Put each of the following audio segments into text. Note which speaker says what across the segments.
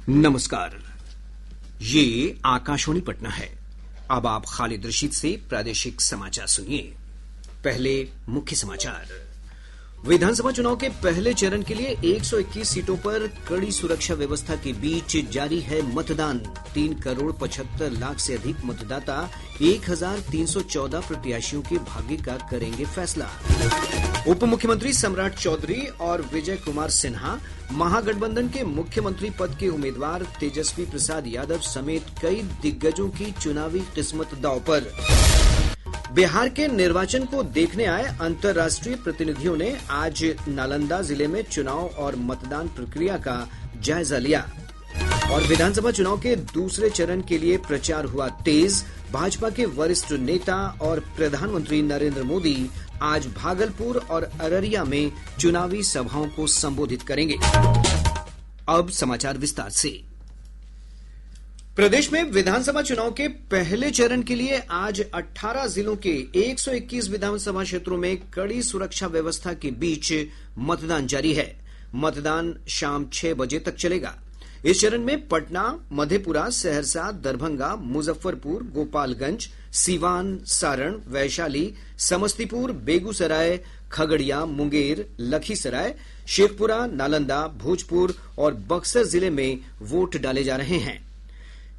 Speaker 1: नमस्कार। ये आकाशवाणी पटना है। अब आप खालिद रशीद से प्रादेशिक समाचार सुनिए। पहले मुख्य समाचार। विधानसभा चुनाव के पहले चरण के लिए 121 सीटों पर कड़ी सुरक्षा व्यवस्था के बीच जारी है मतदान। 3 करोड़ 75 लाख से अधिक मतदाता 1314 प्रत्याशियों के भाग्य का करेंगे फैसला। उप मुख्यमंत्री सम्राट चौधरी और विजय कुमार सिन्हा, महागठबंधन के मुख्यमंत्री पद के उम्मीदवार तेजस्वी प्रसाद यादव समेत कई दिग्गजों की चुनावी किस्मत दांव पर। बिहार के निर्वाचन को देखने आए अंतर्राष्ट्रीय प्रतिनिधियों ने आज नालंदा जिले में चुनाव और मतदान प्रक्रिया का जायजा लिया। और विधानसभा चुनाव के दूसरे चरण के लिए प्रचार हुआ तेज। भाजपा के वरिष्ठ नेता और प्रधानमंत्री नरेंद्र मोदी आज भागलपुर और अररिया में चुनावी सभाओं को संबोधित करेंगे। अब समाचार विस्तार से। प्रदेश में विधानसभा चुनाव के पहले चरण के लिए आज 18 जिलों के 121 विधानसभा क्षेत्रों में कड़ी सुरक्षा व्यवस्था के बीच मतदान जारी है। मतदान शाम 6 बजे तक चलेगा। इस चरण में पटना, मधेपुरा, सहरसा, दरभंगा, मुजफ्फरपुर, गोपालगंज, सीवान, सारण, वैशाली, समस्तीपुर, बेगूसराय, खगड़िया, मुंगेर, लखीसराय, शेखपुरा, नालंदा, भोजपुर और बक्सर जिले में वोट डाले जा रहे हैं।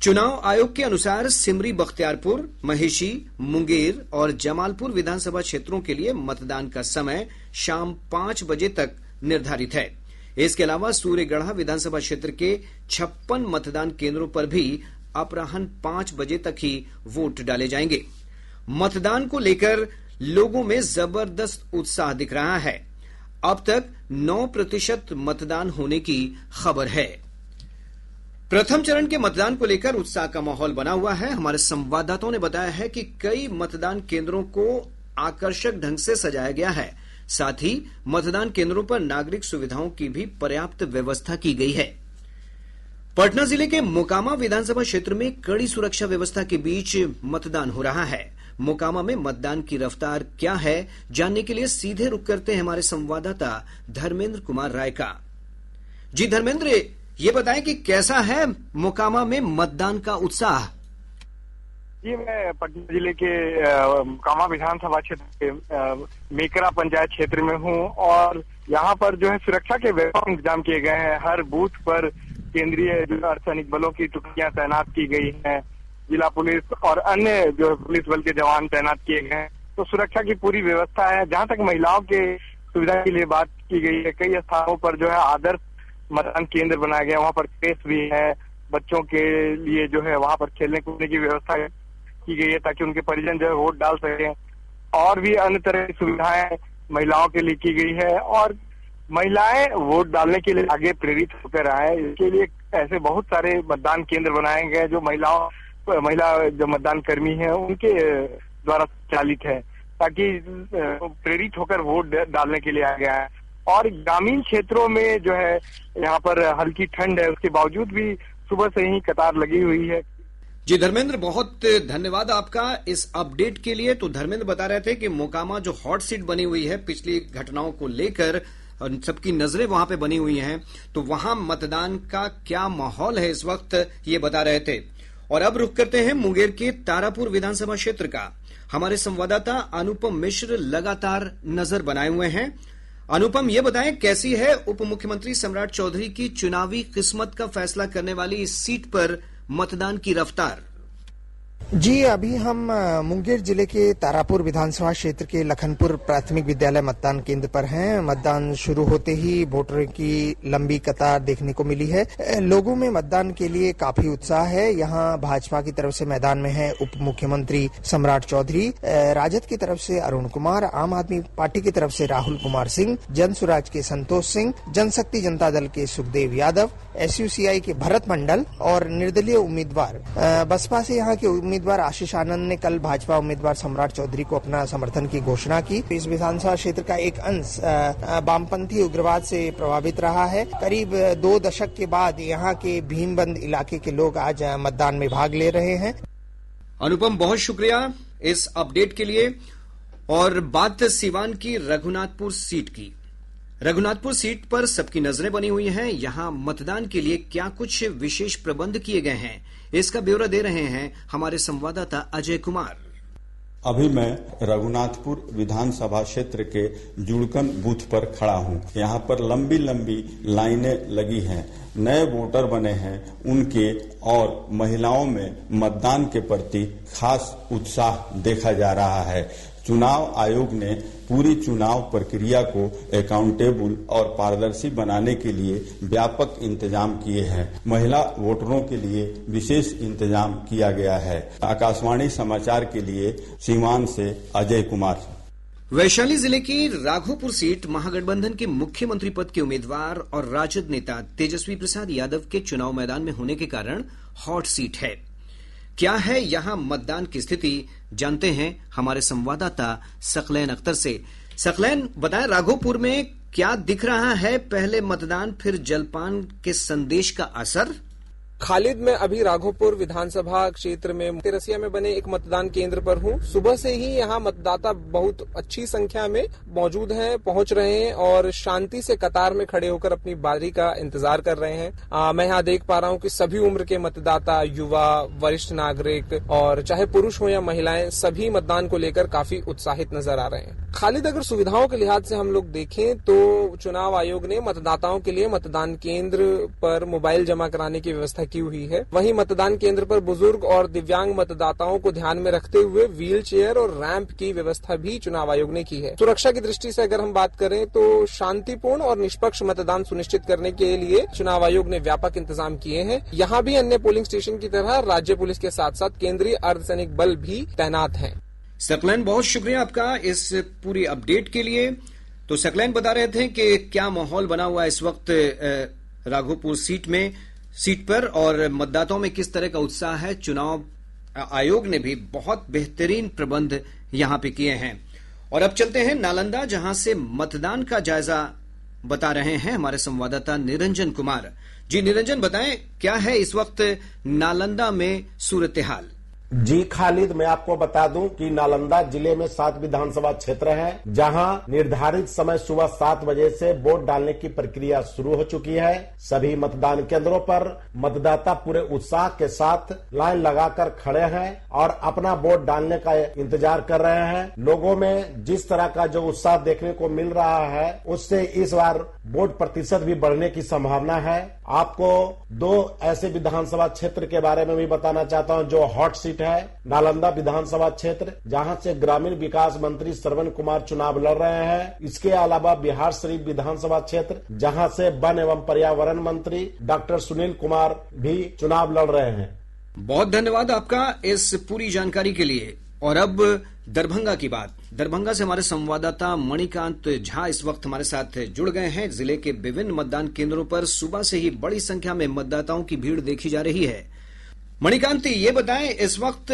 Speaker 1: चुनाव आयोग के अनुसार सिमरी, बख्तियारपुर, महेशी, मुंगेर और जमालपुर विधानसभा क्षेत्रों के लिए मतदान का समय शाम 5 बजे तक निर्धारित है। इसके अलावा सूर्यगढ़ा विधानसभा क्षेत्र के 56 मतदान केंद्रों पर भी अपराह्न 5 बजे तक ही वोट डाले जाएंगे। मतदान को लेकर लोगों में जबरदस्त उत्साह दिख रहा है। अब तक 9% मतदान होने की खबर है। प्रथम चरण के मतदान को लेकर उत्साह का माहौल बना हुआ है। हमारे संवाददाताओं ने बताया है कि कई मतदान केंद्रों को आकर्षक ढंग से सजाया गया है। साथ ही मतदान केंद्रों पर नागरिक सुविधाओं की भी पर्याप्त व्यवस्था की गई है। पटना जिले के मोकामा विधानसभा क्षेत्र में कड़ी सुरक्षा व्यवस्था के बीच मतदान हो रहा है। मोकामा में मतदान की रफ्तार क्या है, जानने के लिए सीधे रुख करते हैं हमारे संवाददाता धर्मेंद्र कुमार राय का। जी धर्मेंद्र, ये बताएं कि कैसा है मोकामा में मतदान का उत्साह।
Speaker 2: जी, मैं पटना जिले के मोकामा विधानसभा क्षेत्र के मेकरा पंचायत क्षेत्र में हूँ और यहाँ पर जो है सुरक्षा के व्यापक इंतजाम किए गए हैं। हर बूथ पर केंद्रीय अर्धसैनिक बलों की टुकड़ियां तैनात की गई हैं। जिला पुलिस और अन्य जो पुलिस बल के जवान तैनात किए गए हैं। तो सुरक्षा की पूरी व्यवस्था है। जहाँ तक महिलाओं के सुविधा के लिए बात की गई है, कई स्थानों पर जो है आदर्श मतदान केंद्र बनाया गया। वहाँ पर स्पेस भी है। बच्चों के लिए जो है वहाँ पर खेलने कूदने की व्यवस्था की गई है ताकि उनके परिजन जो है वोट डाल सकें। और भी अन्य तरह की सुविधाएं महिलाओं के लिए की गई है और महिलाएं वोट डालने के लिए आगे प्रेरित होकर आए, इसके लिए ऐसे बहुत सारे मतदान केंद्र बनाए गए जो महिला जो मतदान कर्मी है उनके द्वारा संचालित है, ताकि प्रेरित होकर वोट डालने के लिए आ गया है। और ग्रामीण क्षेत्रों में जो है यहाँ पर हल्की ठंड है, उसके बावजूद भी सुबह से ही कतार लगी हुई है।
Speaker 1: जी धर्मेंद्र, बहुत धन्यवाद आपका इस अपडेट के लिए। तो धर्मेंद्र बता रहे थे कि मोकामा जो हॉट सीट बनी हुई है पिछली घटनाओं को लेकर, सबकी नजरें वहां पे बनी हुई हैं, तो वहां मतदान का क्या माहौल है इस वक्त, ये बता रहे थे। और अब रुख करते हैं मुंगेर के तारापुर विधानसभा क्षेत्र का। हमारे संवाददाता अनुपम मिश्र लगातार नजर बनाए हुए हैं। अनुपम, ये बताएं कैसी है उप मुख्यमंत्री सम्राट चौधरी की चुनावी किस्मत का फैसला करने वाली इस सीट पर मतदान की रफ्तार।
Speaker 3: जी, अभी हम मुंगेर जिले के तारापुर विधानसभा क्षेत्र के लखनपुर प्राथमिक विद्यालय मतदान केंद्र पर हैं। मतदान शुरू होते ही वोटरों की लंबी कतार देखने को मिली है। लोगों में मतदान के लिए काफी उत्साह है। यहाँ भाजपा की तरफ से मैदान में है उप मुख्यमंत्री सम्राट चौधरी, राजद की तरफ से अरुण कुमार, आम आदमी पार्टी की तरफ से राहुल कुमार सिंह, जन सुराज के संतोष सिंह, जनशक्ति जनता दल के सुखदेव यादव, SUCI के भरत मंडल और निर्दलीय उम्मीदवार बसपा से यहाँ के उम्मीदवार आशीष आनंद ने कल भाजपा उम्मीदवार सम्राट चौधरी को अपना समर्थन की घोषणा की। इस विधानसभा क्षेत्र का एक अंश वामपंथी उग्रवाद से प्रभावित रहा है। करीब 2 दशक के बाद यहाँ के भीमबंद इलाके के लोग आज मतदान में भाग ले रहे हैं।
Speaker 1: अनुपम, बहुत शुक्रिया इस अपडेट के लिए। और बात सिवान की रघुनाथपुर सीट की। रघुनाथपुर सीट पर सबकी नजरें बनी हुई हैं। यहां मतदान के लिए क्या कुछ विशेष प्रबंध किए गए हैं, इसका ब्यौरा दे रहे हैं हमारे संवाददाता अजय कुमार।
Speaker 4: अभी मैं रघुनाथपुर विधानसभा क्षेत्र के जुड़कन बूथ पर खड़ा हूं। यहां पर लंबी लंबी लाइनें लगी हैं। नए वोटर बने हैं, उनके और महिलाओं में मतदान के प्रति खास उत्साह देखा जा रहा है। चुनाव आयोग ने पूरी चुनाव प्रक्रिया को अकाउंटेबल और पारदर्शी बनाने के लिए व्यापक इंतजाम किए हैं। महिला वोटरों के लिए विशेष इंतजाम किया गया है। आकाशवाणी समाचार के लिए सीवान से अजय कुमार।
Speaker 1: वैशाली जिले की राघोपुर सीट महागठबंधन के मुख्यमंत्री पद के उम्मीदवार और राजद नेता तेजस्वी प्रसाद यादव के चुनाव मैदान में होने के कारण हॉट सीट है। क्या है यहां मतदान की स्थिति, जानते हैं हमारे संवाददाता सकलैन अख्तर से। सकलैन, बताएं राघोपुर में क्या दिख रहा है, पहले मतदान फिर जलपान के संदेश का असर?
Speaker 5: खालिद, मैं अभी राघोपुर विधानसभा क्षेत्र में तेरसिया में बने एक मतदान केंद्र पर हूं। सुबह से ही यहां मतदाता बहुत अच्छी संख्या में मौजूद हैं, पहुंच रहे हैं और शांति से कतार में खड़े होकर अपनी बारी का इंतजार कर रहे हैं। मैं यहां देख पा रहा हूं कि सभी उम्र के मतदाता, युवा, वरिष्ठ नागरिक और चाहे पुरुष हो या महिलाएं, सभी मतदान को लेकर काफी उत्साहित नजर आ रहे हैं। खालिद, अगर सुविधाओं के लिहाज से हम लोग देखें तो चुनाव आयोग ने मतदाताओं के लिए मतदान केंद्र पर मोबाइल जमा कराने की व्यवस्था की हुई है। वहीं मतदान केंद्र पर बुजुर्ग और दिव्यांग मतदाताओं को ध्यान में रखते हुए व्हील चेयर और रैंप की व्यवस्था भी चुनाव आयोग ने की है। सुरक्षा की दृष्टि से अगर हम बात करें तो शांतिपूर्ण और निष्पक्ष मतदान सुनिश्चित करने के लिए चुनाव आयोग ने व्यापक इंतजाम किए हैं। यहाँ भी अन्य पोलिंग स्टेशन की तरह राज्य पुलिस के साथ साथ केंद्रीय अर्धसैनिक बल भी तैनात हैं।
Speaker 1: सकलैन, बहुत शुक्रिया आपका इस पूरी अपडेट के लिए। तो सकलैन बता रहे थे कि क्या माहौल बना हुआ है इस वक्त राघोपुर सीट पर और मतदाताओं में किस तरह का उत्साह है। चुनाव आयोग ने भी बहुत बेहतरीन प्रबंध यहां पे किए हैं। और अब चलते हैं नालंदा, जहां से मतदान का जायजा बता रहे हैं हमारे संवाददाता निरंजन कुमार। जी निरंजन, बताएं क्या है इस वक्त नालंदा में सूरत हाल?
Speaker 6: जी खालिद, मैं आपको बता दूं कि नालंदा जिले में 7 विधानसभा क्षेत्र हैं, जहां निर्धारित समय सुबह 7 बजे से वोट डालने की प्रक्रिया शुरू हो चुकी है। सभी मतदान केंद्रों पर मतदाता पूरे उत्साह के साथ लाइन लगाकर खड़े हैं और अपना वोट डालने का इंतजार कर रहे हैं। लोगों में जिस तरह का जो उत्साह देखने को मिल रहा है, उससे इस बार वोट प्रतिशत भी बढ़ने की संभावना है। आपको 2 ऐसे विधानसभा क्षेत्र के बारे में भी बताना चाहता हूं जो हॉट सीट है। नालंदा विधानसभा क्षेत्र, जहां से ग्रामीण विकास मंत्री श्रवण कुमार चुनाव लड़ रहे हैं। इसके अलावा बिहार शरीफ विधानसभा क्षेत्र, जहां से वन एवं पर्यावरण मंत्री डॉक्टर सुनील कुमार भी चुनाव लड़ रहे हैं।
Speaker 1: बहुत धन्यवाद आपका इस पूरी जानकारी के लिए। और अब दरभंगा की बात। दरभंगा से हमारे संवाददाता मणिकांत झा इस वक्त हमारे साथ जुड़ गए हैं। जिले के विभिन्न मतदान केंद्रों पर सुबह से ही बड़ी संख्या में मतदाताओं की भीड़ देखी जा रही है। मणिकांत, ये बताएं इस वक्त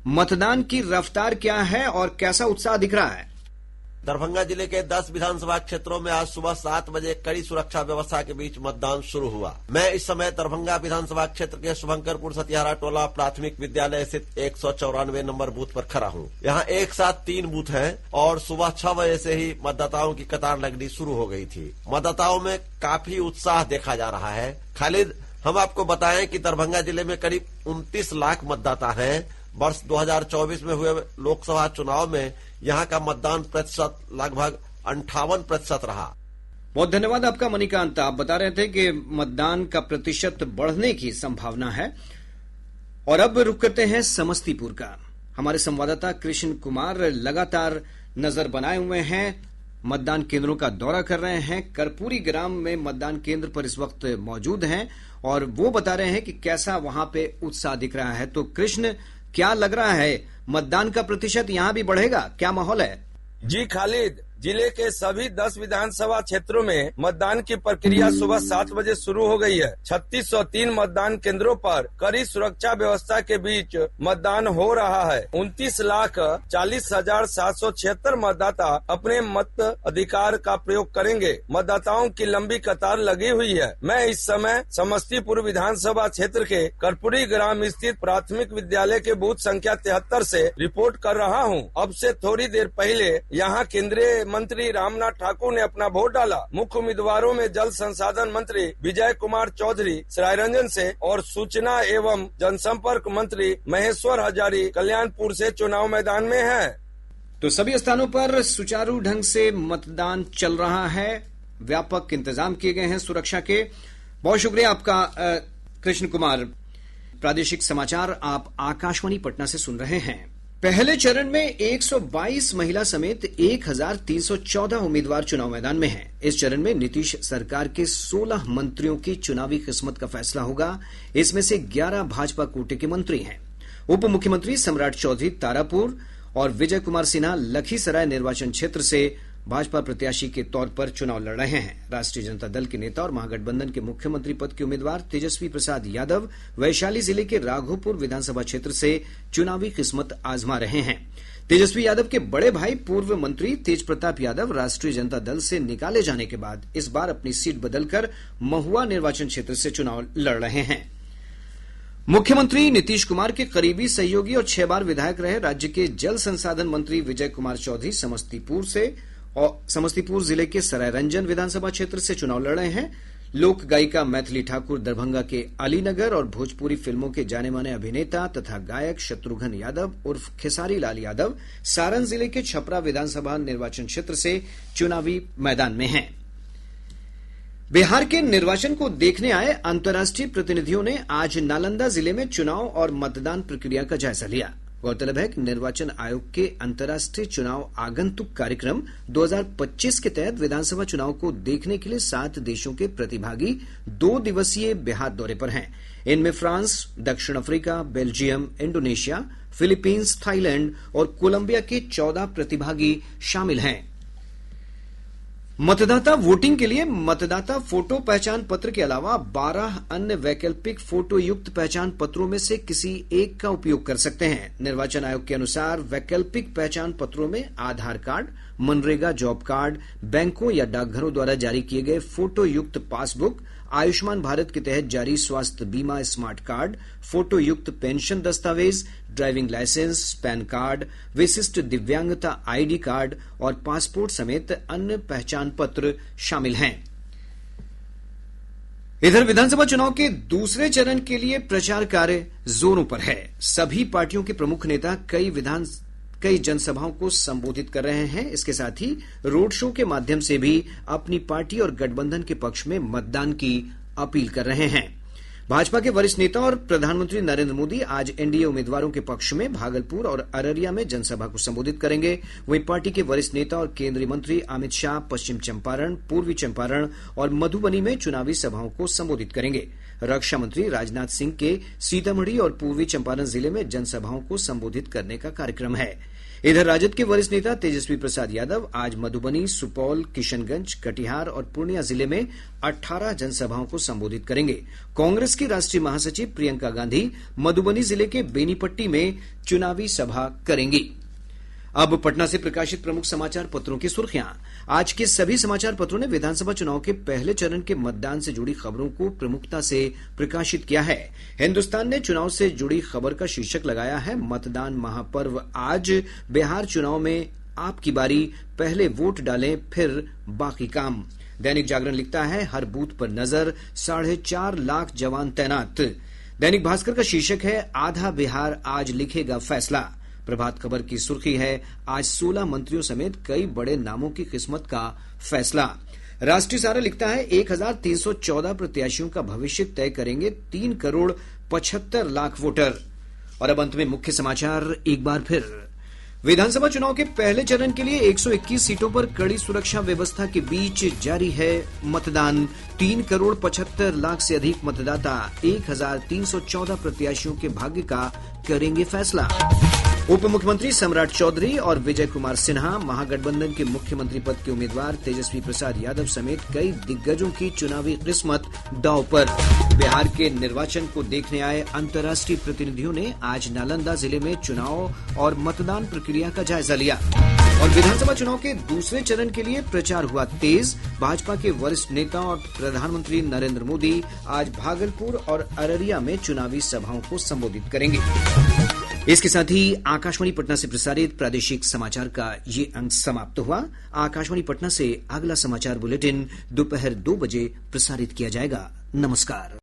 Speaker 1: मतदान की रफ्तार क्या है और कैसा उत्साह दिख रहा है?
Speaker 7: दरभंगा जिले के 10 विधानसभा क्षेत्रों में आज सुबह 7 बजे कड़ी सुरक्षा व्यवस्था के बीच मतदान शुरू हुआ। मैं इस समय दरभंगा विधानसभा क्षेत्र के शुभंकरपुर सतियारा टोला प्राथमिक विद्यालय स्थित 194 नंबर बूथ पर खड़ा हूँ। यहाँ एक साथ 3 बूथ हैं और सुबह 6 बजे से ही मतदाताओं की कतार लगनी शुरू हो गई थी। मतदाताओं में काफी उत्साह देखा जा रहा है। खालिद, हम आपको बताएं कि दरभंगा जिले में करीब 29 लाख मतदाता हैं। वर्ष 2024 में हुए लोकसभा चुनाव में यहाँ का मतदान प्रतिशत लगभग 58% रहा।
Speaker 1: बहुत धन्यवाद आपका मणिकांत। आप बता रहे थे कि मतदान का प्रतिशत बढ़ने की संभावना है। और अब रुक करते हैं समस्तीपुर का। हमारे संवाददाता कृष्ण कुमार लगातार नजर बनाए हुए हैं, मतदान केंद्रों का दौरा कर रहे हैं। कर्पूरी ग्राम में मतदान केंद्र पर इस वक्त मौजूद हैं और वो बता रहे हैं कि कैसा वहां पे उत्साह दिख रहा है। तो कृष्ण, क्या लग रहा है, मतदान का प्रतिशत यहाँ भी बढ़ेगा? क्या माहौल है?
Speaker 8: जी खालिद, जिले के सभी 10 विधानसभा क्षेत्रों में मतदान की प्रक्रिया सुबह 7 बजे शुरू हो गई है। 3603 मतदान केंद्रों पर कड़ी सुरक्षा व्यवस्था के बीच मतदान हो रहा है। 29,40,776 मतदाता अपने मत अधिकार का प्रयोग करेंगे। मतदाताओं की लंबी कतार लगी हुई है। मैं इस समय समस्तीपुर विधानसभा क्षेत्र के कर्पूरी ग्राम स्थित प्राथमिक विद्यालय के बूथ संख्या 73 से रिपोर्ट कर रहा हूँ। अब से थोड़ी देर पहले यहाँ केंद्रीय मंत्री रामनाथ ठाकुर ने अपना वोट डाला। मुख्य उम्मीदवारों में जल संसाधन मंत्री विजय कुमार चौधरी सरायरंजन से और सूचना एवं जनसंपर्क मंत्री महेश्वर हजारी कल्याणपुर से चुनाव मैदान में हैं।
Speaker 1: तो सभी स्थानों पर सुचारू ढंग से मतदान चल रहा है। व्यापक इंतजाम किए गए हैं सुरक्षा के। बहुत शुक्रिया आपका कृष्ण कुमार। प्रादेशिक समाचार आप आकाशवाणी पटना से सुन रहे हैं। पहले चरण में 122 महिला समेत 1314 उम्मीदवार चुनाव मैदान में हैं। इस चरण में नीतीश सरकार के 16 मंत्रियों की चुनावी किस्मत का फैसला होगा। इसमें से 11 भाजपा कोटे के मंत्री हैं। उप मुख्यमंत्री सम्राट चौधरी तारापुर और विजय कुमार सिन्हा लखीसराय निर्वाचन क्षेत्र से भाजपा प्रत्याशी के तौर पर चुनाव लड़ रहे हैं। राष्ट्रीय जनता दल के नेता और महागठबंधन के मुख्यमंत्री पद के उम्मीदवार तेजस्वी प्रसाद यादव वैशाली जिले के राघोपुर विधानसभा क्षेत्र से चुनावी किस्मत आजमा रहे हैं। तेजस्वी यादव के बड़े भाई पूर्व मंत्री तेज प्रताप यादव राष्ट्रीय जनता दल से निकाले जाने के बाद इस बार अपनी सीट बदलकर महुआ निर्वाचन क्षेत्र से चुनाव लड़ रहे हैं। मुख्यमंत्री नीतीश कुमार के करीबी सहयोगी और 6 बार विधायक रहे राज्य के जल संसाधन मंत्री विजय कुमार चौधरी समस्तीपुर जिले के सरायरंजन विधानसभा क्षेत्र से चुनाव लड़ रहे हैं। लोक गायिका मैथिली ठाकुर दरभंगा के अलीनगर और भोजपुरी फिल्मों के जाने माने अभिनेता तथा गायक शत्रुघ्न यादव उर्फ खेसारी लाल यादव सारण जिले के छपरा विधानसभा निर्वाचन क्षेत्र से चुनावी मैदान में हैं। बिहार के निर्वाचन को देखने आए अंतर्राष्ट्रीय प्रतिनिधियों ने आज नालंदा जिले में चुनाव और मतदान प्रक्रिया का जायजा लिया। गौरतलब है कि निर्वाचन आयोग के अंतर्राष्ट्रीय चुनाव आगंतुक कार्यक्रम 2025 के तहत विधानसभा चुनाव को देखने के लिए 7 देशों के प्रतिभागी 2 दिवसीय बिहार दौरे पर हैं। इनमें फ्रांस, दक्षिण Africa, Belgium, Indonesia, Philippines, Thailand और कोलंबिया के 14 प्रतिभागी शामिल हैं। मतदाता वोटिंग के लिए मतदाता फोटो पहचान पत्र के अलावा 12 अन्य वैकल्पिक फोटो युक्त पहचान पत्रों में से किसी एक का उपयोग कर सकते हैं। निर्वाचन आयोग के अनुसार वैकल्पिक पहचान पत्रों में आधार कार्ड, मनरेगा जॉब कार्ड, बैंकों या डाकघरों द्वारा जारी किए गए फोटो युक्त पासबुक, आयुष्मान भारत के तहत जारी स्वास्थ्य बीमा स्मार्ट कार्ड, फोटो युक्त पेंशन दस्तावेज, ड्राइविंग लाइसेंस, पैन कार्ड, विशिष्ट दिव्यांगता आईडी कार्ड और पासपोर्ट समेत अन्य पहचान पत्र शामिल हैं। इधर विधानसभा चुनाव के दूसरे चरण के लिए प्रचार कार्य जोरों पर है। सभी पार्टियों के प्रमुख नेता कई जनसभाओं को संबोधित कर रहे हैं। इसके साथ ही रोड शो के माध्यम से भी अपनी पार्टी और गठबंधन के पक्ष में मतदान की अपील कर रहे हैं। भाजपा के वरिष्ठ नेता और प्रधानमंत्री नरेंद्र मोदी आज एनडीए उम्मीदवारों के पक्ष में भागलपुर और अररिया में जनसभा को संबोधित करेंगे। वहीं पार्टी के वरिष्ठ नेता और केंद्रीय मंत्री अमित शाह पश्चिम चंपारण, पूर्वी चंपारण और मधुबनी में चुनावी सभाओं को संबोधित करेंगे। रक्षा मंत्री राजनाथ सिंह के सीतामढ़ी और पूर्वी चंपारण जिले में जनसभाओं को संबोधित करने का कार्यक्रम है। इधर राजद के वरिष्ठ नेता तेजस्वी प्रसाद यादव आज मधुबनी, सुपौल, किशनगंज, कटिहार और पूर्णिया जिले में 18 जनसभाओं को संबोधित करेंगे। कांग्रेस की राष्ट्रीय महासचिव प्रियंका गांधी मधुबनी जिले के बेनीपट्टी में चुनावी सभा करेंगी। अब पटना से प्रकाशित प्रमुख समाचार पत्रों की सुर्खियां। आज के सभी समाचार पत्रों ने विधानसभा चुनाव के पहले चरण के मतदान से जुड़ी खबरों को प्रमुखता से प्रकाशित किया है। हिन्दुस्तान ने चुनाव से जुड़ी खबर का शीर्षक लगाया है मतदान महापर्व आज, बिहार चुनाव में आपकी बारी, पहले वोट डालें फिर बाकी काम। दैनिक जागरण लिखता है हर बूथ पर नजर, 4.5 लाख जवान तैनात। दैनिक भास्कर का शीर्षक है आधा बिहार आज लिखेगा फैसला। प्रभात खबर की सुर्खी है आज 16 मंत्रियों समेत कई बड़े नामों की किस्मत का फैसला। राष्ट्रीय सहारा लिखता है 1314 प्रत्याशियों का भविष्य तय करेंगे 3 करोड़ 75 लाख वोटर। और अब अंत में मुख्य समाचार एक बार फिर। विधानसभा चुनाव के पहले चरण के लिए 121 सीटों पर कड़ी सुरक्षा व्यवस्था के बीच जारी है मतदान। 3 करोड़ 75 लाख से अधिक मतदाता 1314 प्रत्याशियों के भाग्य का करेंगे फैसला। उप मुख्यमंत्री सम्राट चौधरी और विजय कुमार सिन्हा, महागठबंधन के मुख्यमंत्री पद के उम्मीदवार तेजस्वी प्रसाद यादव समेत कई दिग्गजों की चुनावी किस्मत दांव पर। बिहार के निर्वाचन को देखने आए अंतर्राष्ट्रीय प्रतिनिधियों ने आज नालंदा जिले में चुनाव और मतदान प्रक्रिया का जायजा लिया। और विधानसभा चुनाव के दूसरे चरण के लिए प्रचार हुआ तेज। भाजपा के वरिष्ठ नेता और प्रधानमंत्री नरेंद्र मोदी आज भागलपुर और अररिया में चुनावी सभाओं को संबोधित करेंगे। इसके साथ ही आकाशवाणी पटना से प्रसारित प्रादेशिक समाचार का ये अंक समाप्त हुआ। आकाशवाणी पटना से अगला समाचार बुलेटिन दोपहर 2 बजे प्रसारित किया जाएगा। नमस्कार।